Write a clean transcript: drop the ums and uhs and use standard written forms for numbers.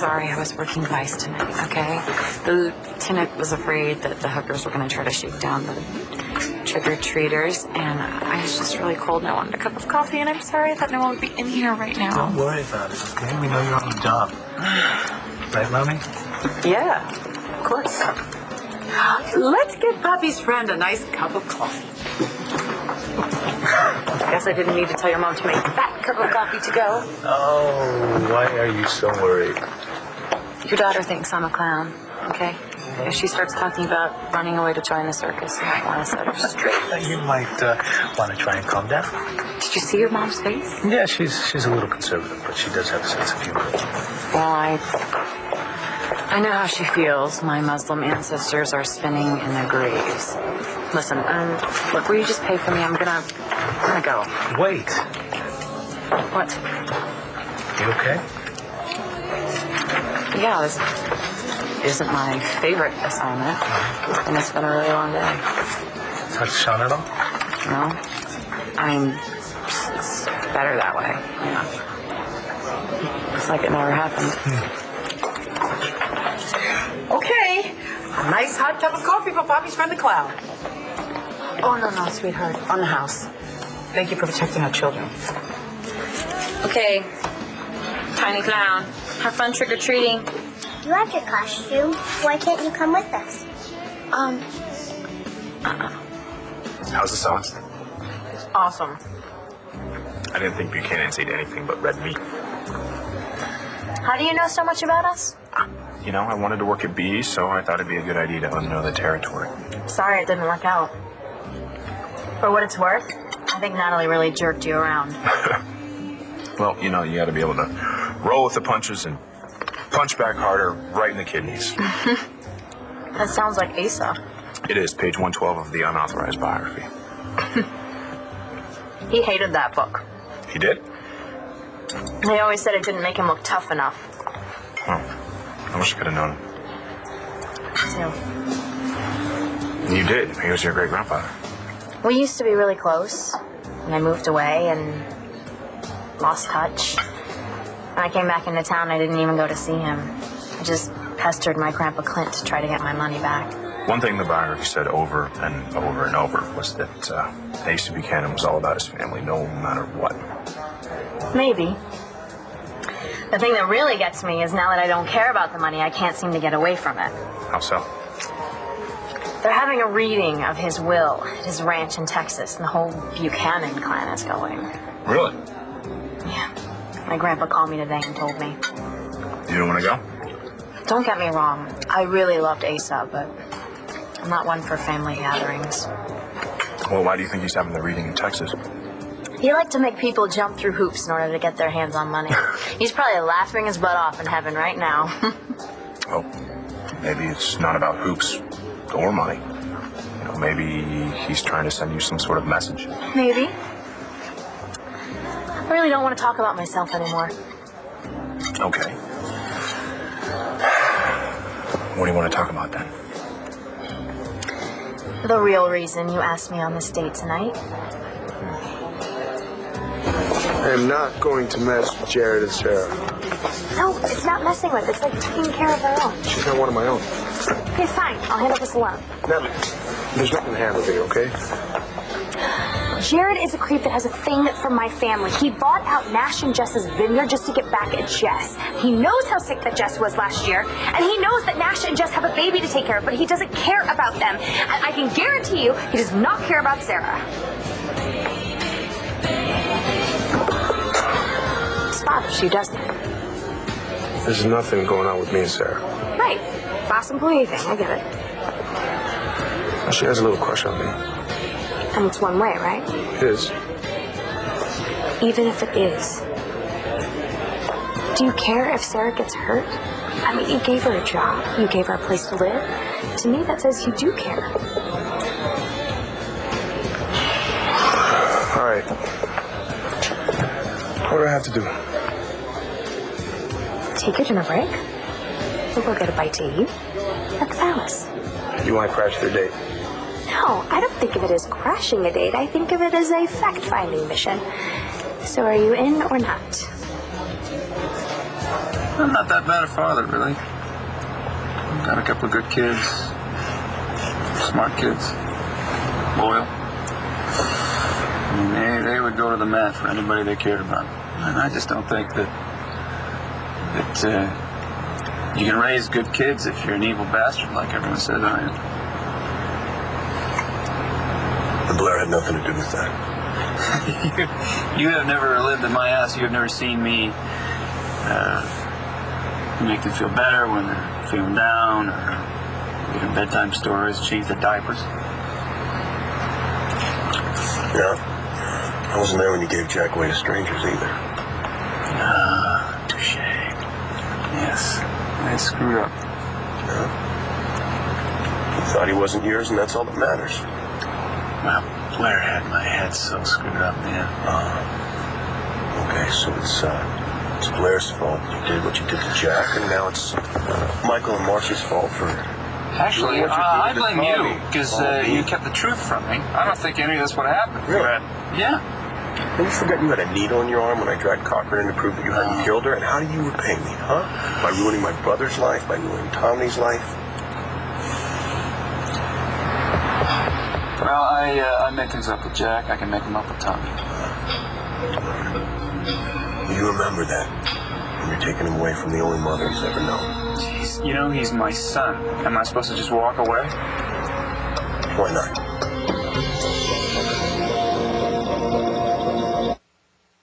sorry. I was working vice tonight, okay? The lieutenant was afraid that the hookers were going to try to shake down the trick-or-treaters, and I was just really cold and I wanted a cup of coffee, and I'm sorry that no one would be in here right now. Don't worry about it, okay? We know you're on the job. Right, Mommy? Yeah, of course. Let's get Poppy's friend a nice cup of coffee. Guess I didn't need to tell your mom to make that cup of coffee to go. Oh, why are you so worried? Your daughter thinks I'm a clown, okay? If she starts talking about running away to join the circus, you might want to set her straight. You might want to try and calm down. Did you see your mom's face? Yeah, she's a little conservative, but she does have a sense of humor. Well, I know how she feels. My Muslim ancestors are spinning in their graves. Listen, look, will you just pay for me? I'm gonna go. Wait. What? You okay? Yeah, this isn't my favorite assignment, and it's been a really long day. Touch Sean at all? No. I mean, it's better that way. Yeah. It's like it never happened. Okay. A nice hot cup of coffee for Poppy's friend, the clown. Oh, no, sweetheart. On the house. Thank you for protecting our children. Okay. Tiny clown. Have fun trick-or-treating. You like your costume. Why can't you come with us? How's the sauce? Awesome. I didn't think Buchanan's ate anything but red meat. How do you know so much about us? You know, I wanted to work at B, so I thought it'd be a good idea to know the territory. Sorry it didn't work out. For what it's worth, I think Natalie really jerked you around. Well, you know, you gotta be able to roll with the punches and punch back harder right in the kidneys. That sounds like Asa. It is, page 112 of the unauthorized biography. He hated that book. He did? They always said it didn't make him look tough enough. Oh, I wish I could have known him. So, You did. He was your great-grandfather. we used to be really close, and I moved away and lost touch. When I came back into town, I didn't even go to see him. I just pestered my Grandpa Clint to try to get my money back. One thing the biography said over and over and over was that Asa Buchanan was all about his family, no matter what. Maybe. The thing that really gets me is now that I don't care about the money, I can't seem to get away from it. How so? They're having a reading of his will at his ranch in Texas, and the whole Buchanan clan is going. Really? Yeah. My grandpa called me today and told me. You don't want to go? Don't get me wrong. I really loved Asa, but I'm not one for family gatherings. Well, why do you think he's having the reading in Texas? He liked to make people jump through hoops in order to get their hands on money. He's probably laughing his butt off in heaven right now. Oh, maybe it's not about hoops or money. You know, maybe he's trying to send you some sort of message. Maybe. I really don't want to talk about myself anymore. Okay. What do you want to talk about then? The real reason you asked me on this date tonight. I am not going to mess with Jared and Sarah. No, it's not messing with. It's like taking care of her own. She's not one of my own. Okay, fine. I'll handle this alone. Natalie, there's nothing to handle here, okay? Jared is a creep that has a thing for my family. He bought out Nash and Jess's vineyard just to get back at Jess. He knows how sick that Jess was last year, and he knows that Nash and Jess have a baby to take care of, but he doesn't care about them. And I can guarantee you, he does not care about Sarah. This bothers you, doesn't it? There's nothing going on with me and Sarah. Right. Boss employee thing, I get it. She has a little crush on me. And it's one way, right? It is. Even if it is. Do you care if Sarah gets hurt? I mean, you gave her a job. You gave her a place to live. To me, that says you do care. All right. What do I have to do? Take your dinner break. We'll go get a bite to eat at the palace. You want to crash their date? No, I don't think of it as crashing a date. I think of it as a fact-finding mission. So are you in or not? I'm not that bad a father, really. Got a couple of good kids. Smart kids. Loyal. I mean, they would go to the mat for anybody they cared about. And I just don't think that you can raise good kids if you're an evil bastard like everyone says I am. And Blair had nothing to do with that. You have never lived in my house. You have never seen me make them feel better when they're feeling down, or give them bedtime stories, change their diapers. Yeah. I wasn't there when you gave Jack away to strangers either. Ah, touche. Yes. I screwed up. Yeah. You thought he wasn't yours, and that's all that matters. Well, Blair had my head so screwed up, man. Okay, so it's Blair's fault. You did what you did to Jack, and now it's Michael and Marcy's fault for... Actually, what you I did to blame Tommy. you, because Oh, me? you kept the truth from me. I don't think any of this would have happened. Really? Yeah. And you forgot you had a needle in your arm when I dragged Cochran in to prove that you hadn't killed her? And how do you repay me, huh? By ruining my brother's life? By ruining Tommy's life? Well, I made things up with Jack. I can make them up with Tommy. You remember that when you're taking him away from the only mother he's ever known. Jeez, you know he's my son. Am I supposed to just walk away? Why not?